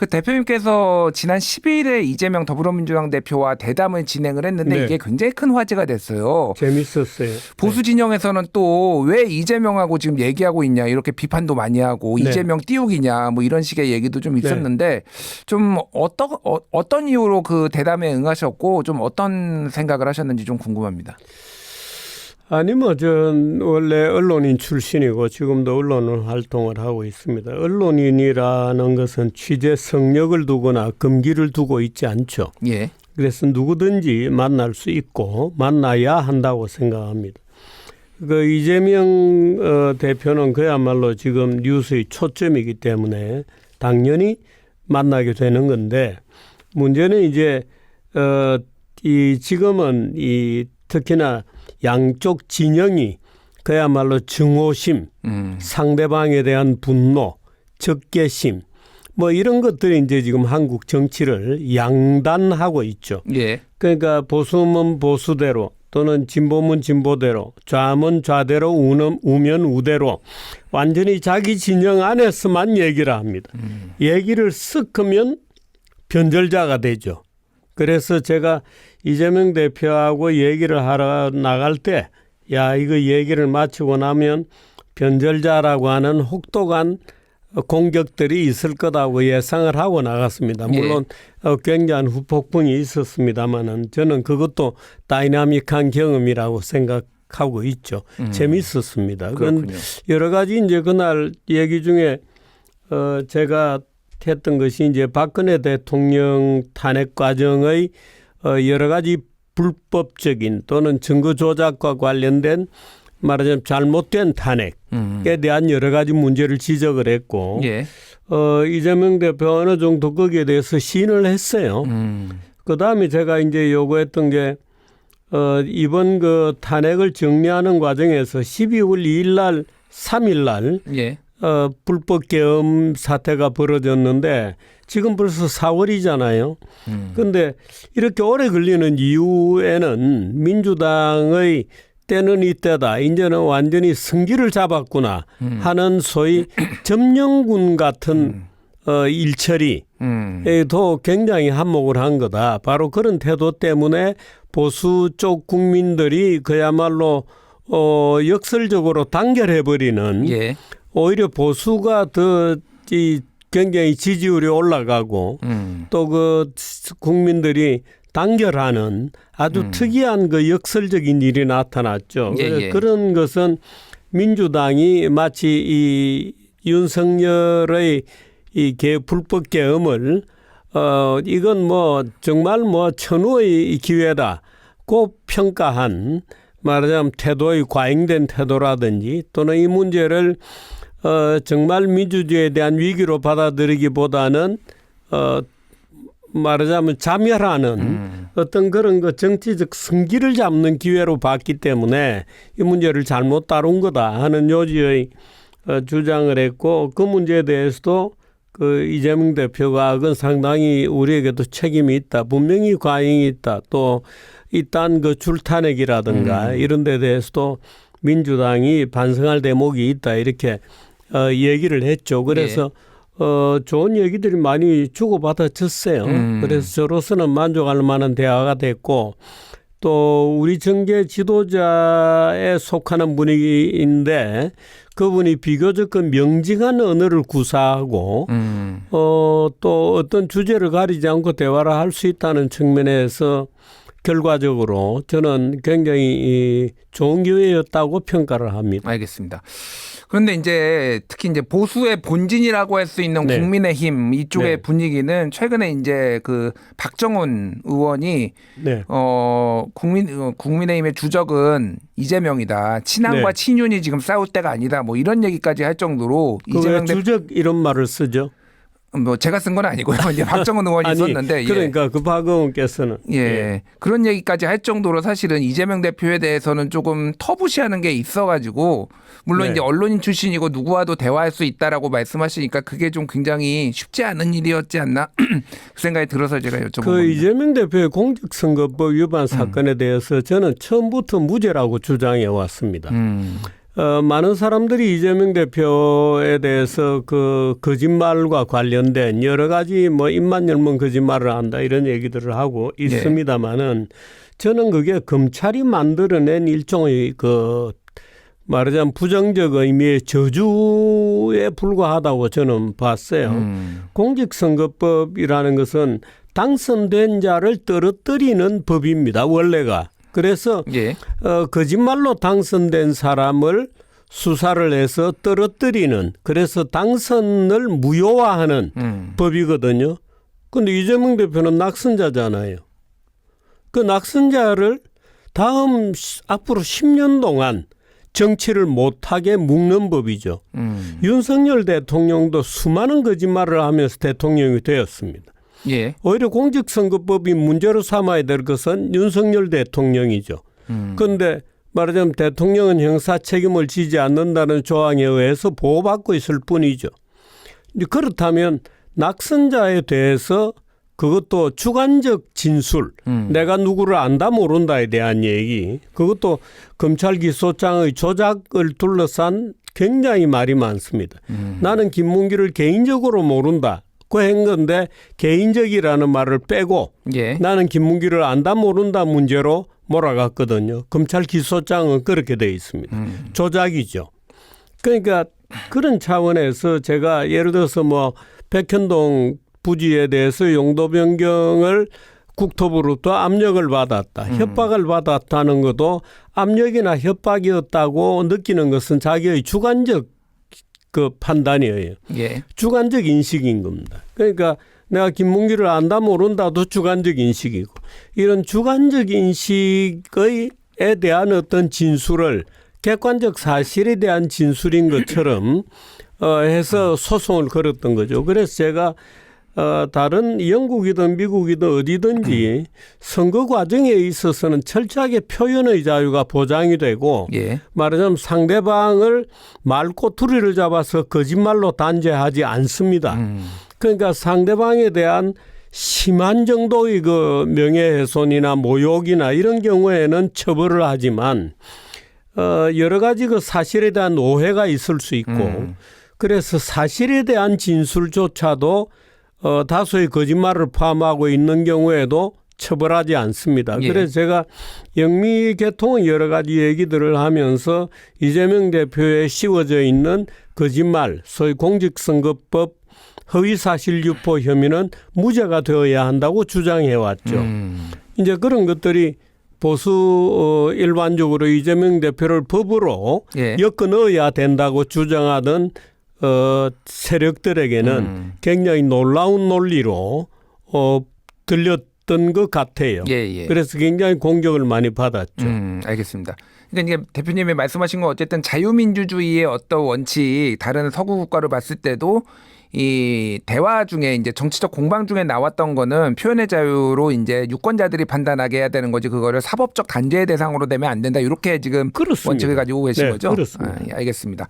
그 대표님께서 지난 12일에 이재명 더불어민주당 대표와 대담을 진행을 했는데 네. 이게 굉장히 큰 화제가 됐어요. 재밌었어요. 보수 진영에서는 또 왜 이재명하고 지금 얘기하고 있냐 이렇게 비판도 많이 하고 네. 이재명 띄우기냐 뭐 이런 식의 얘기도 좀 있었는데 좀 어떤 이유로 그 대담에 응하셨고 좀 어떤 생각을 하셨는지 좀 궁금합니다. 아니 전 원래 언론인 출신이고 지금도 언론 활동을 하고 있습니다. 언론인이라는 것은 취재 성역을 두거나 금기를 두고 있지 않죠. 예. 그래서 누구든지 만날 수 있고 만나야 한다고 생각합니다. 그 이재명 대표는 그야말로 지금 뉴스의 초점이기 때문에 당연히 만나게 되는 건데 문제는 이제 지금은 특히나 양쪽 진영이 그야말로 증오심, 상대방에 대한 분노, 적개심 뭐 이런 것들이 이제 지금 한국 정치를 양단하고 있죠. 예. 그러니까 보수면 보수대로 또는 진보면 진보대로 좌면 좌대로 우면 우대로 완전히 자기 진영 안에서만 얘기를 합니다. 얘기를 쓱 하면 변절자가 되죠. 그래서 제가 이재명 대표하고 얘기를 하러 나갈 때 야 이거 얘기를 마치고 나면 변절자라고 하는 혹독한 공격들이 있을 거라고 예상을 하고 나갔습니다. 물론 굉장한 후폭풍이 있었습니다마는 저는 그것도 다이나믹한 경험이라고 생각하고 있죠. 재밌었습니다. 그건 여러 가지 이제 그날 얘기 중에 제가 했던 것이 이제 박근혜 대통령 탄핵 과정의 여러 가지 불법적인 또는 증거 조작과 관련된 말하자면 잘못된 탄핵에 대한 여러 가지 문제를 지적을 했고 이재명 대표 어느 정도 거기에 대해서 시인을 했어요. 그다음에 제가 이제 요구했던 게 이번 그 탄핵을 정리하는 과정에서 12월 2일 날 3일 날 불법 계엄 사태가 벌어졌는데 지금 벌써 4월이잖아요. 그런데 이렇게 오래 걸리는 이유에는 민주당의 때는 이때다. 이제는 완전히 승기를 잡았구나 하는 소위 점령군 같은 일처리에도 굉장히 한몫을 한 거다. 바로 그런 태도 때문에 보수 쪽 국민들이 그야말로 역설적으로 단결해버리는 오히려 보수가 더 굉장히 지지율이 올라가고 또 그 국민들이 단결하는 아주 특이한 그 역설적인 일이 나타났죠. 그런 것은 민주당이 마치 이 윤석열의 이 불법 계엄을 이건 뭐 정말 뭐 천우의 기회다고 평가한 말하자면 태도의 과잉된 태도라든지 또는 이 문제를 정말 민주주의에 대한 위기로 받아들이기보다는 말하자면 자멸하는 어떤 그런 그 정치적 승기를 잡는 기회로 봤기 때문에 이 문제를 잘못 다룬 거다 하는 요지의 주장을 했고 그 문제에 대해서도 그 이재명 대표가 그건 상당히 우리에게도 책임이 있다. 분명히 과잉이 있다. 또 이딴 그 줄탄핵이라든가 이런 데 대해서도 민주당이 반성할 대목이 있다. 이렇게 얘기를 했죠. 그래서 좋은 얘기들이 많이 주고받아졌어요. 그래서 저로서는 만족할 만한 대화가 됐고 또 우리 정계 지도자에 속하는 분위기인데 그분이 비교적 그 명징한 언어를 구사하고 또 어떤 주제를 가리지 않고 대화를 할 수 있다는 측면에서 결과적으로 저는 굉장히 좋은 기회였다고 평가를 합니다. 알겠습니다. 그런데 이제 특히 이제 보수의 본진이라고 할 수 있는 국민의힘 이쪽의 분위기는 최근에 이제 그 박정훈 의원이 국민의힘의 주적은 이재명이다. 친한과 친윤이 지금 싸울 때가 아니다. 뭐 이런 얘기까지 할 정도로 이재명 주적 이런 말을 쓰죠. 뭐 제가 쓴 건 아니고요. 이제 박정훈 의원이 썼는데 그러니까 그 박 의원께서는 그런 얘기까지 할 정도로 사실은 이재명 대표에 대해서는 조금 터부시하는 게 있어가지고 물론 이제 언론인 출신이고 누구와도 대화할 수 있다라고 말씀하시니까 그게 좀 굉장히 쉽지 않은 일이었지 않나 그 생각이 들어서 제가 여쭤본 겁니다. 이재명 대표의 공직선거법 위반 사건에 대해서 저는 처음부터 무죄라고 주장해 왔습니다. 많은 사람들이 이재명 대표에 대해서 그 거짓말과 관련된 여러 가지 뭐 입만 열면 거짓말을 한다 이런 얘기들을 하고 있습니다만은 저는 그게 검찰이 만들어낸 일종의 그 말하자면 부정적 의미의 저주에 불과하다고 저는 봤어요. 공직선거법이라는 것은 당선된 자를 떨어뜨리는 법입니다. 원래가. 그래서 거짓말로 당선된 사람을 수사를 해서 떨어뜨리는 그래서 당선을 무효화하는 법이거든요. 그런데 이재명 대표는 낙선자잖아요. 그 낙선자를 앞으로 10년 동안 정치를 못하게 묶는 법이죠. 윤석열 대통령도 수많은 거짓말을 하면서 대통령이 되었습니다. 오히려 공직선거법이 문제로 삼아야 될 것은 윤석열 대통령이죠. 그런데 말하자면 대통령은 형사 책임을 지지 않는다는 조항에 의해서 보호받고 있을 뿐이죠. 그렇다면 낙선자에 대해서 그것도 주관적 진술, 내가 누구를 안다 모른다에 대한 얘기, 그것도 검찰 기소장의 조작을 둘러싼 굉장히 말이 많습니다. 나는 김문기를 개인적으로 모른다. 그 한 건데 개인적이라는 말을 빼고 나는 김문기를 안다 모른다 문제로 몰아갔거든요. 검찰 기소장은 그렇게 돼 있습니다. 조작이죠. 그러니까 그런 차원에서 제가 예를 들어서 뭐 백현동 부지에 대해서 용도 변경을 국토부로부터 압력을 받았다. 협박을 받았다는 것도 압력이나 협박이었다고 느끼는 것은 자기의 주관적 그 판단이에요. 주관적 인식인 겁니다. 그러니까 내가 김문기를 안다 모른다도 주관적 인식이고 이런 주관적 인식에 대한 어떤 진술을 객관적 사실에 대한 진술인 것처럼 해서 소송을 걸었던 거죠. 그래서 제가 다른 영국이든 미국이든 어디든지 선거 과정에 있어서는 철저하게 표현의 자유가 보장이 되고 말하자면 상대방을 말꼬투리를 잡아서 거짓말로 단죄하지 않습니다. 그러니까 상대방에 대한 심한 정도의 그 명예훼손이나 모욕이나 이런 경우에는 처벌을 하지만 여러 가지 그 사실에 대한 오해가 있을 수 있고 그래서 사실에 대한 진술조차도 다소의 거짓말을 포함하고 있는 경우에도 처벌하지 않습니다. 그래서 제가 영미 계통의 여러 가지 얘기들을 하면서 이재명 대표에 씌워져 있는 거짓말, 소위 공직선거법 허위사실 유포 혐의는 무죄가 되어야 한다고 주장해 왔죠. 이제 그런 것들이 보수 일반적으로 이재명 대표를 법으로 엮어 넣어야 된다고 주장하던 세력들에게는 굉장히 놀라운 논리로 들렸던 것 같아요. 그래서 굉장히 공격을 많이 받았죠. 알겠습니다. 그러니까 이게 대표님이 말씀하신 건 어쨌든 자유민주주의의 어떤 원칙, 다른 서구 국가를 봤을 때도 이 대화 중에 이제 정치적 공방 중에 나왔던 거는 표현의 자유로 이제 유권자들이 판단하게 해야 되는 거지 그거를 사법적 단죄의 대상으로 되면 안 된다. 이렇게 지금 원칙을 가지고 계신 거죠. 그렇습니다. 알겠습니다.